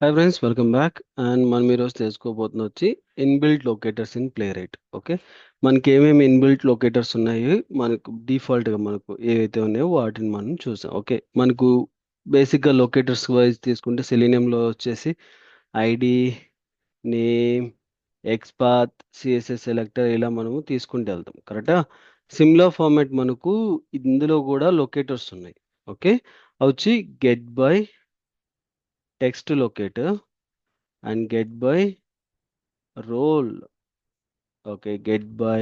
Hi friends, welcome back. And మనం ఈరోజు తెలుసుకోబోతున్న వచ్చి inbuilt locators in play right. Okay, మనకి ఏమేమి ఇన్బిల్ట్ లొకేటర్స్ ఉన్నాయి, మనకు డిఫాల్ట్గా మనకు ఏవైతే ఉన్నాయో వాటిని మనం చూసాం. ఓకే, మనకు బేసిక్గా లొకేటర్స్ వైజ్ తీసుకుంటే సెలీనియంలో వచ్చేసి ID, name, XPath, CSS selector ఇలా మనము తీసుకుంటూ వెళ్తాం. కరెక్టా? సిమ్లా ఫార్మాట్ మనకు ఇందులో కూడా లొకేటర్స్ ఉన్నాయి. ఓకే, అవి వచ్చి get by text locator and get by role. Okay, get by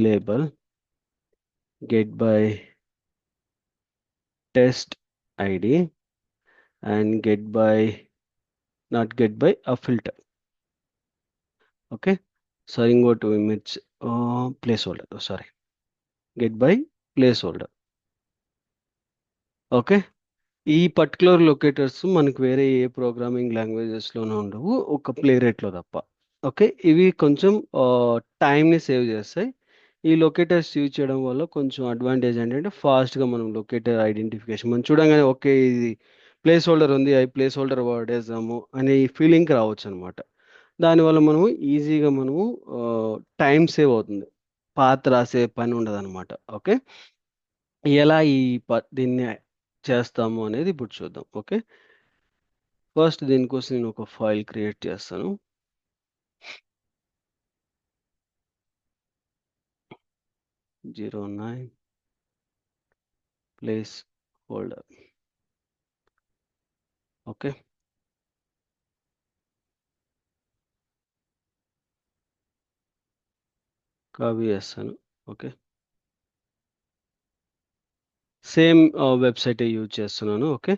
label, get by test id, and get by not get by a filter. Okay, sorry, go to image placeholder. Oh, sorry, get by placeholder. Okay, ఈ particular locators మనకు వేరే ఏ programming లాంగ్వేజెస్లోనూ ఉండవు, ఒక play రేట్లో తప్ప. Okay, ఇవి కొంచెం టైంని సేవ్ చేస్తాయి. ఈ లొకేటర్స్ యూజ్ చేయడం వల్ల కొంచెం అడ్వాంటేజ్ ఏంటంటే ఫాస్ట్గా మనం లొకేటర్ ఐడెంటిఫికేషన్ మనం చూడంగానే ఓకే ఇది ప్లేస్ హోల్డర్ ఉంది, అవి ప్లేస్ హోల్డర్ వాడేద్దాము అనే ఫీలింగ్కి రావచ్చు అనమాట. దానివల్ల మనము ఈజీగా మనము టైం సేవ్ అవుతుంది, పాత రాసే పని ఉండదు అనమాట. ఓకే, ఎలా దీన్ని చేస్తాము అనేది ఇప్పుడు చూద్దాం. ఓకే, ఫస్ట్ దీనికోసం నేను ఒక ఫైల్ క్రియేట్ చేస్తాను. 09 ప్లేస్ హోల్డర్. ఓకే, కాపీ చేస్తాను. ఓకే, సేమ్ వెబ్సైటే యూజ్ చేస్తున్నాను. ఓకే,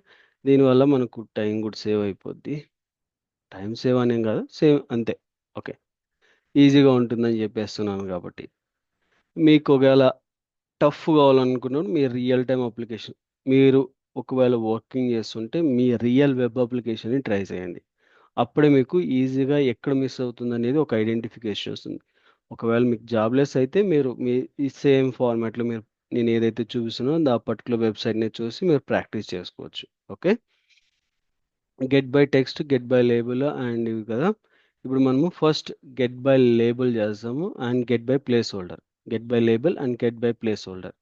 దీనివల్ల మనకు టైం కూడా సేవ్ అయిపోద్ది. టైం సేవ్ అనేం కాదు, సేవ్ అంతే. ఓకే, ఈజీగా ఉంటుందని చెప్పేస్తున్నాను కాబట్టి. మీకు ఒకవేళ టఫ్ కావాలనుకున్నప్పుడు మీ రియల్ టైం అప్లికేషన్, మీరు ఒకవేళ వర్కింగ్ చేస్తుంటే మీ రియల్ వెబ్ అప్లికేషన్ని ట్రై చేయండి. అప్పుడే మీకు ఈజీగా ఎక్కడ మిస్ అవుతుంది అనేది ఒక ఐడెంటిఫికేషన్ వస్తుంది. ఒకవేళ మీకు జాబ్లెస్ అయితే మీరు మీ ఈ సేమ్ ఫార్మాట్లో మీరు నేను ఏదైతే చూపిస్తున్నానో ఆ పర్టికులర్ వెబ్సైట్ని చూసి మీరు ప్రాక్టీస్ చేసుకోవచ్చు. Okay, get by text, get by label and ఇవి కదా. ఇప్పుడు మనము ఫస్ట్ గెట్ బై లేబుల్ చేస్తాము and get by place holder. Get by label and get by place holder.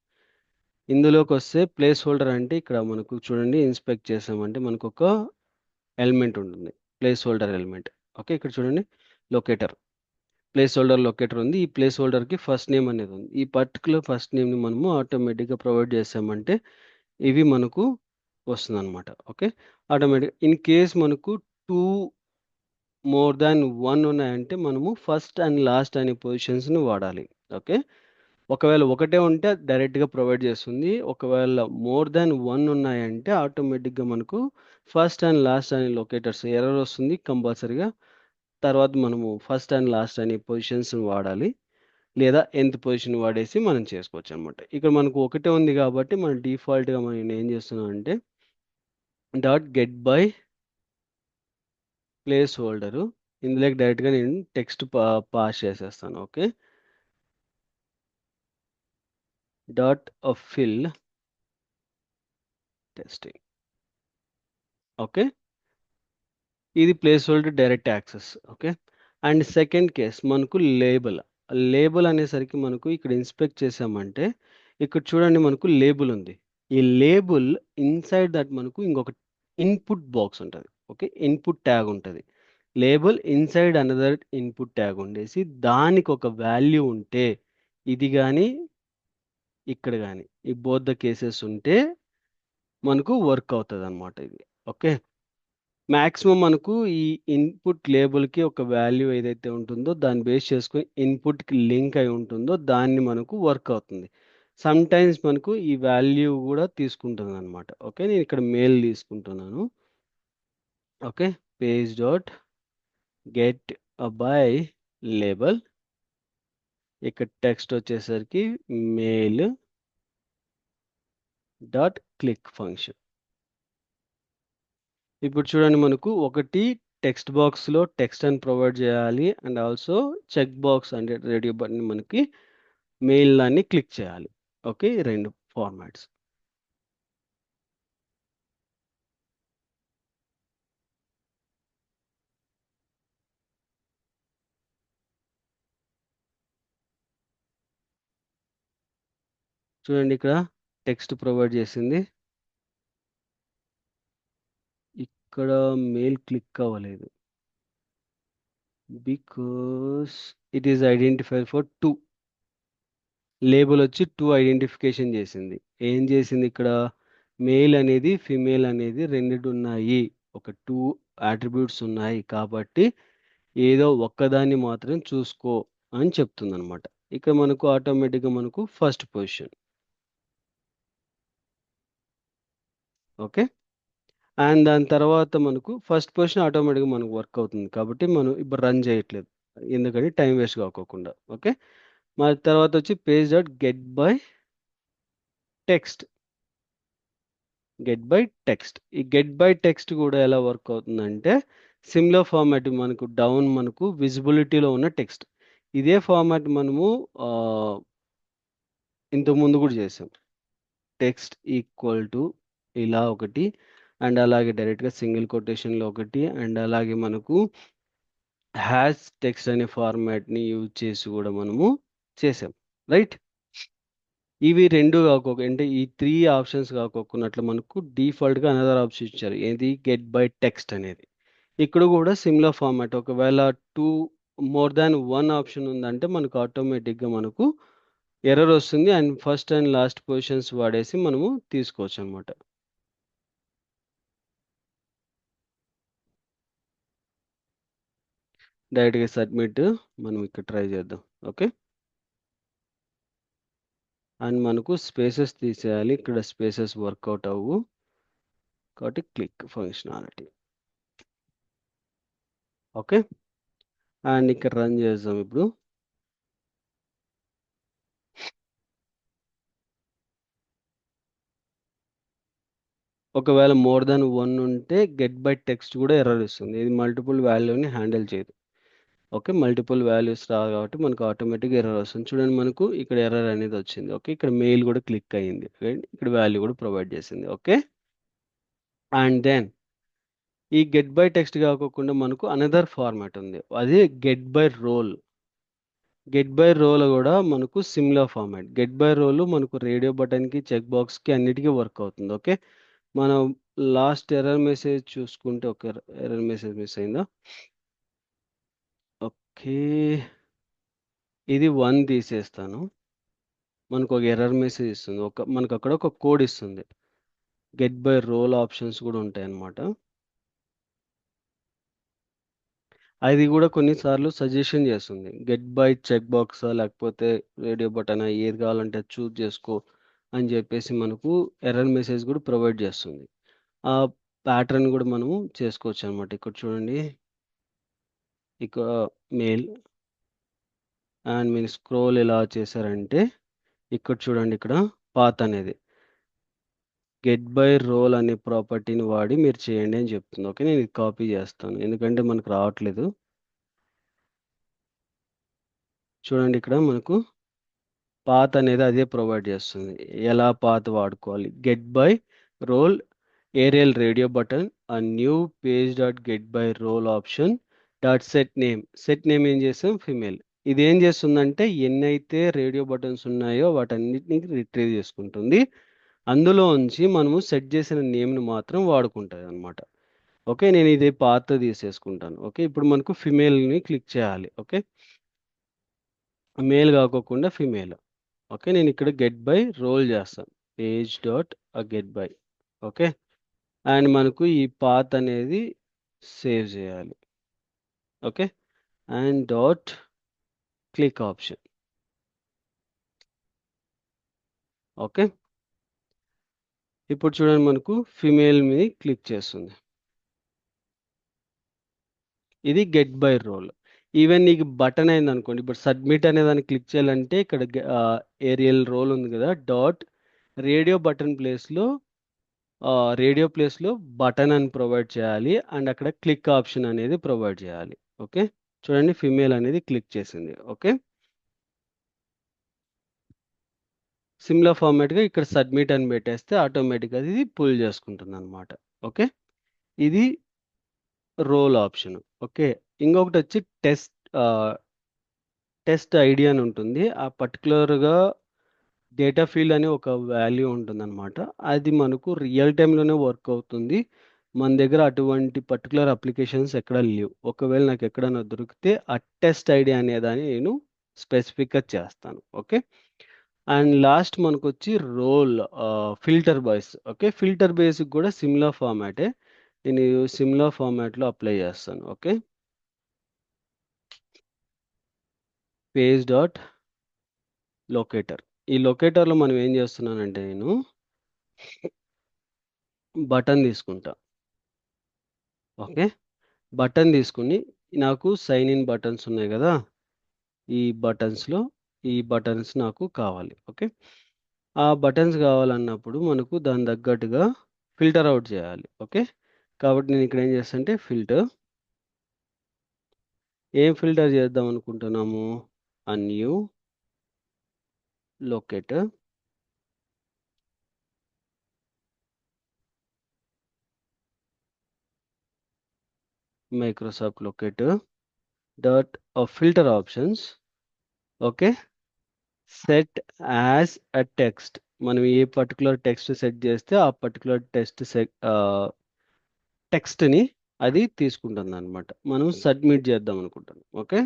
ఇందులోకి వస్తే ప్లేస్ హోల్డర్ అంటే ఇక్కడ మనకు చూడండి, ఇన్స్పెక్ట్ చేసామంటే మనకు ఒక ఎలిమెంట్ ఉంటుంది, ప్లేస్ హోల్డర్ ఎలిమెంట్. ఓకే, ఇక్కడ చూడండి లొకేటర్, ప్లేస్ హోల్డర్ లొకేటర్ ఉంది. ఈ ప్లేస్ హోల్డర్కి ఫస్ట్ నేమ్ అనేది ఉంది. ఈ పర్టికులర్ ఫస్ట్ నేమ్ని మనము ఆటోమేటిక్గా ప్రొవైడ్ చేసామంటే ఇవి మనకు వస్తుంది అనమాట. ఓకే, ఆటోమేటిక్ ఇన్ కేస్ మనకు 2 మోర్ దాన్ 1 ఉన్నాయంటే మనము ఫస్ట్ అండ్ లాస్ట్ అనే పొజిషన్స్ని వాడాలి. ఓకే, ఒకవేళ ఒకటే ఉంటే డైరెక్ట్గా ప్రొవైడ్ చేస్తుంది. ఒకవేళ మోర్ దాన్ 1 ఉన్నాయంటే ఆటోమేటిక్గా మనకు ఫస్ట్ అండ్ లాస్ట్ అనే లొకేటర్స్ ఎర్రర్ వస్తుంది కంపల్సరీగా. తర్వాత మనము ఫస్ట్ అండ్ లాస్ట్ అనే పొజిషన్స్ వాడాలి, లేదా nth పొజిషన్ వాడేసి మనం చేసుకోవచ్చు అనమాట. ఇక్కడ మనకు ఒకటే ఉంది కాబట్టి మనం డిఫాల్ట్గా మనం ఏం చేస్తున్నాం అంటే dot get by place holder, ఇందులోకి డైరెక్ట్గా నేను టెక్స్ట్ పాస్ చేసేస్తాను. Okay, dot fill testing. Okay, ఇది place holder direct access. Okay, and second case మనకు లేబుల్. లేబుల్ అనేసరికి మనకు ఇక్కడ ఇన్స్పెక్ట్ చేసామంటే ఇక్కడ చూడండి మనకు లేబుల్ ఉంది. ఈ లేబుల్ ఇన్సైడ్ దట్ మనకు ఇంకొక ఇన్పుట్ బాక్స్ ఉంటుంది. ఓకే, ఇన్పుట్ ట్యాగ్ ఉంటుంది. Label inside another input tag ఉండేసి దానికి ఒక వాల్యూ ఉంటే, ఇది కానీ ఇక్కడ కానీ ఈ బోత్ ద కేసెస్ ఉంటే మనకు వర్క్ అవుతుంది అనమాట ఇది. ఓకే, మ్యాక్సిమం మనకు ఈ ఇన్పుట్ లేబుల్కి ఒక వాల్యూ ఏదైతే ఉంటుందో దాన్ని బేస్ చేసుకొని ఇన్పుట్కి లింక్ అయి ఉంటుందో దాన్ని మనకు వర్క్ అవుతుంది. సమ్ టైమ్స్ మనకు ఈ వాల్యూ కూడా తీసుకుంటుంది అనమాట. ఓకే, నేను ఇక్కడ మెయిల్ తీసుకుంటున్నాను. Okay, page dot get by label, ఇక్కడ టెక్స్ట్ వచ్చేసరికి మెయిల్ డాట్ క్లిక్ ఫంక్షన్. ఇప్పుడు చూడండి మనకు ఒకటి టెక్స్ట్ బాక్స్లో టెక్స్ట్ అని ప్రొవైడ్ చేయాలి అండ్ ఆల్సో చెక్ బాక్స్ అంటే రేడియో బటన్ మనకి మెయిల్ దాన్ని క్లిక్ చేయాలి. ఓకే, రెండు ఫార్మాట్స్. చూడండి ఇక్కడ టెక్స్ట్ ప్రొవైడ్ చేసింది. ఇక్కడ మెయిల్ క్లిక్ అవ్వలేదు because it is identified for 2. Label వచ్చి 2 ఐడెంటిఫికేషన్ చేసింది. ఏం చేసింది ఇక్కడ? మేల్ అనేది ఫిమేల్ అనేది రెండిటి ఉన్నాయి, ఒక 2 అట్రిబ్యూట్స్ ఉన్నాయి కాబట్టి ఏదో ఒక్కదాన్ని మాత్రం చూసుకో అని చెప్తుంది అనమాట. ఇక్కడ మనకు ఆటోమేటిక్గా మనకు ఫస్ట్ పొజిషన్. ఓకే, అండ్ దాని తర్వాత మనకు ఫస్ట్ పొజిషన్ ఆటోమేటిక్గా మనకు వర్క్ అవుతుంది కాబట్టి మనం ఇప్పుడు రన్ చేయట్లేదు, ఎందుకని టైం వేస్ట్ కాకోకుండా. ఓకే, మరి తర్వాత వచ్చి page dot get by text. Get by text, ఈ గెట్ బై టెక్స్ట్ కూడా ఎలా వర్క్ అవుతుందంటే సిమిలర్ ఫార్మాట్, మనకు డౌన్ మనకు విజిబిలిటీలో ఉన్న టెక్స్ట్. ఇదే ఫార్మాట్ మనము ఇంతకు ముందు కూడా చేసాం. టెక్స్ట్ ఈక్వల్ టు ఇలా ఒకటి, అండ్ అలాగే డైరెక్ట్గా సింగిల్ కొటేషన్లో ఒకటి, అండ్ అలాగే మనకు హ్యాష్ టెక్స్ట్ అనే ఫార్మాట్ని యూజ్ చేసి కూడా మనము చేసాం, రైట్. ఇవి రెండు కాకోక అంటే ఈ 3 ఆప్షన్స్ కాకోకున్నట్లు మనకు డిఫాల్ట్గా అనదర్ ఆప్షన్ ఇచ్చారు, ఏది గెట్ బై టెక్స్ట్ అనేది. ఇక్కడ కూడా సిమిలర్ ఫార్మాట్, ఒకవేళ 2 మోర్ దాన్ 1 ఆప్షన్ ఉందంటే మనకు ఆటోమేటిక్గా మనకు ఎర్రర్ వస్తుంది, and first and last positions వాడేసి మనము తీసుకోవచ్చు అనమాట. డైరెక్ట్గా సబ్మిట్ మనం ఇక్కడ ట్రై చేద్దాం. ఓకే, అండ్ మనకు స్పేసెస్ తీసేయాలి, ఇక్కడ స్పేసెస్ వర్కౌట్ అవ్వు కాబట్టి క్లిక్ ఫంక్షనాలిటీ. ఓకే, అండ్ ఇక్కడ రన్ చేద్దాం ఇప్పుడు. ఒకవేళ మోర్ దాన్ 1 ఉంటే గెట్ బై టెక్స్ట్ కూడా ఎర్రర్ ఇస్తుంది, ఇది మల్టిపుల్ వాల్యూని హ్యాండిల్ చేయదు. ఓకే, మల్టిపుల్ వాల్యూస్ రావు కాబట్టి మనకు ఆటోమేటిక్గా ఎర్రర్ వస్తుంది. చూడండి మనకు ఇక్కడ ఎర్రర్ అనేది వచ్చింది. ఓకే, ఇక్కడ మెయిల్ కూడా క్లిక్ అయ్యింది, ఇక్కడ వాల్యూ కూడా ప్రొవైడ్ చేసింది. ఓకే, అండ్ దెన్ ఈ గెట్ బై టెక్స్ట్ కాకుండా మనకు అనదర్ ఫార్మాట్ ఉంది, అది get by role. Get by role కూడా మనకు similar format. Get by role మనకు రేడియో బటన్కి, చెక్ బాక్స్కి అన్నిటికీ వర్క్ అవుతుంది. ఓకే, మనం లాస్ట్ ఎర్రర్ మెసేజ్ చూసుకుంటే ఒక ఎర్రర్ మెసేజ్ మిస్ అయిందా? ఓకే, ఇది 1 తీసేస్తాను, మనకు ఒక ఎర్రర్ మెసేజ్ ఇస్తుంది, మనకు అక్కడ ఒక కోడ్ ఇస్తుంది. గెట్ బై రోల్ ఆప్షన్స్ కూడా ఉంటాయి అన్నమాట. అది కూడా కొన్నిసార్లు సజెషన్ చేస్తుంది, గెట్ బై చెక్ బాక్సా లేకపోతే రేడియో బటన్ ఏది కావాలంటే అది చూస్ చేసుకో అని చెప్పేసి మనకు ఎర్రర్ మెసేజ్ కూడా ప్రొవైడ్ చేస్తుంది. ఆ ప్యాటర్న్ కూడా మనము చేసుకోవచ్చు అనమాట. ఇక్కడ చూడండి, ఇక్కడ మెయిల్, అండ్ మీరు స్క్రోల్ ఎలా చేశారంటే ఇక్కడ చూడండి, ఇక్కడ పాత్ అనేది గెట్ బై రోల్ అనే ప్రాపర్టీని వాడి మీరు చేయండి అని చెప్తుంది. ఓకే, నేను ఇది కాపీ చేస్తాను ఎందుకంటే మనకు రావట్లేదు. చూడండి ఇక్కడ మనకు పాత్ అనేది అదే ప్రొవైడ్ చేస్తుంది, ఎలా పాత్ వాడుకోవాలి. Get by role aerial radio button ఆ new page dot get by role option dot set name. Set name ఏం చేసాం, ఫిమేల్. ఇది ఏం చేస్తుందంటే ఎన్నైతే రేడియో బటన్స్ ఉన్నాయో వాటన్నిటిని రిట్రీవ్ చేసుకుంటుంది, అందులో ఉంచి మనము సెట్ చేసిన నేమ్ని మాత్రం వాడుకుంటుంది అనమాట. ఓకే, నేను ఇది పాత తీసేసుకుంటాను. ఓకే, ఇప్పుడు మనకు ఫిమేల్ని క్లిక్ చేయాలి. ఓకే, మేల్ కాకోకుండా ఫిమేల్. ఓకే, నేను ఇక్కడ గెట్ బై రోల్ చేస్తాను, page dot get by. Okay, and మనకు ఈ పాత్ అనేది సేవ్ చేయాలి. Okay, and dot click option. Okay, ఇప్పుడు చూడండి మనకు ఫిమేల్ మీద క్లిక్ చేస్తుంది, ఇది గెట్ బై రోల్. ఈవెన్ నీకు బటన్ అయింది అనుకోండి, ఇప్పుడు సబ్మిట్ అనే దాన్ని క్లిక్ చేయాలంటే ఇక్కడ ఏరియల్ రోల్ ఉంది కదా, డాట్ రేడియో బటన్ ప్లేస్లో బటన్ అని ప్రొవైడ్ చేయాలి, అండ్ అక్కడ క్లిక్ ఆప్షన్ అనేది ప్రొవైడ్ చేయాలి. ఓకే, చూడండి ఫిమేల్ అనేది క్లిక్ చేసింది. ఓకే, సిమిలర్ ఫార్మాట్గా ఇక్కడ సబ్మిట్ అని పెట్టేస్తే ఆటోమేటిక్గా ఇది పుల్ చేసుకుంటుంది అనమాట. ఓకే, ఇది రోల్ ఆప్షన్. ఓకే, ఇంకొకటి వచ్చి టెస్ట్ ఐడి అని ఉంటుంది, ఆ పర్టికులర్గా డేటా ఫీల్డ్ అనే ఒక వాల్యూ ఉంటుందన్నమాట. అది మనకు రియల్ టైమ్‌లోనే వర్క్ అవుతుంది. మన దగ్గర అటువంటి పర్టిక్యులర్ అప్లికేషన్స్ ఎక్కడ లేవు. ఒకవేళ నాకు ఎక్కడైనా దొరికితే ఆ టెస్ట్ ఐడి అనేదాన్ని నేను స్పెసిఫిక్‌గా చేస్తాను. ఓకే. అండ్ లాస్ట్ మనకొచ్చి role filter boys. Okay. Filter బేస్‌కి కూడా సిమిలర్ ఫార్మాటే. నేను సిమిలర్ ఫార్మాట్‌లో అప్లై చేస్తాను. ఓకే. Page dot locator. ఈ లొకేటర్‌లో మనం ఏం చేస్తున్నానంటే నేను బటన్ తీసుకుంటా. ఓకే. బటన్ తీసుకొని నాకు సైన్ ఇన్ బటన్స్ ఉన్నాయి కదా! ఈ బటన్స్‌లో ఈ బటన్స్ నాకు కావాలి. ఓకే. ఆ బటన్స్ కావాలన్నప్పుడు మనకు దాని తగ్గట్టుగా ఫిల్టర్ ఔట్ చేయాలి. ఓకే. కాబట్టి నేను ఇక్కడ ఏం చేస్తానంటే ఏం ఫిల్టర్ చేద్దాం అనుకుంటున్నాము? ఆ new locator Microsoft locator dot filter options. Okay. Set as a text. మనం ఏ పర్టికులర్ టెక్స్ట్ సెట్ చేస్తే ఆ పర్టికులర్ టెక్స్ట్‌ని అది తీసుకుంటుందన్నమాట. మనం సబ్మిట్ చేద్దాం అనుకుంటున్నాం. ఓకే.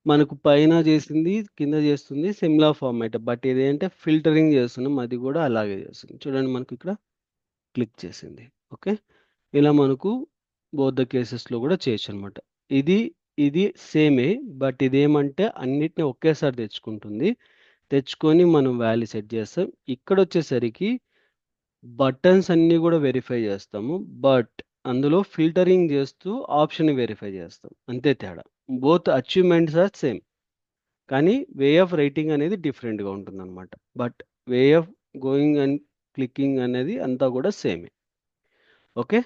మనకు పైన చేసింది, కింద చేస్తుంది సిమిలర్ ఫార్మాట్. బట్ ఇదేంటే ఫిల్టరింగ్ చేస్తున్నాం. అది కూడా అలాగే చేస్తుంది. చూడండి మనకి ఇక్కడ క్లిక్ చేసింది. ఓకే. ఇలా మనకు బోత్ ద కేసెస్‌లో కూడా చేయొచ్చనమాట. ఇది, ఇది సేమే. బట్ ఇదేమంటే అన్నిటిని ఒకేసారి తెచ్చుకుంటుంది. తెచ్చుకొని మనం వాల్యూ సెట్ చేస్తాం. ఇక్కడొచ్చేసరికి బటన్స్ అన్నీ కూడా వెరిఫై చేస్తాము. బట్ అందులో ఫిల్టరింగ్ చేస్తూ ఆప్షన్‌ని వెరిఫై చేస్తాం. అంతే తేడా. Both achievements are same. కానీ వే ఆఫ్ రైటింగ్ అనేది డిఫరెంట్‌గా ఉంటుందన్నమాట. But way of going and clicking అనేది అంతా కూడా సేమే. ఓకే.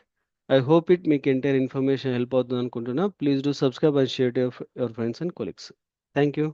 ఐ హోప్ మీకు ఎంటైర్ ఇన్ఫర్మేషన్ హెల్ప్ అవుతుందనుకుంటున్నా. Please do subscribe and share to your friends and colleagues. Thank you.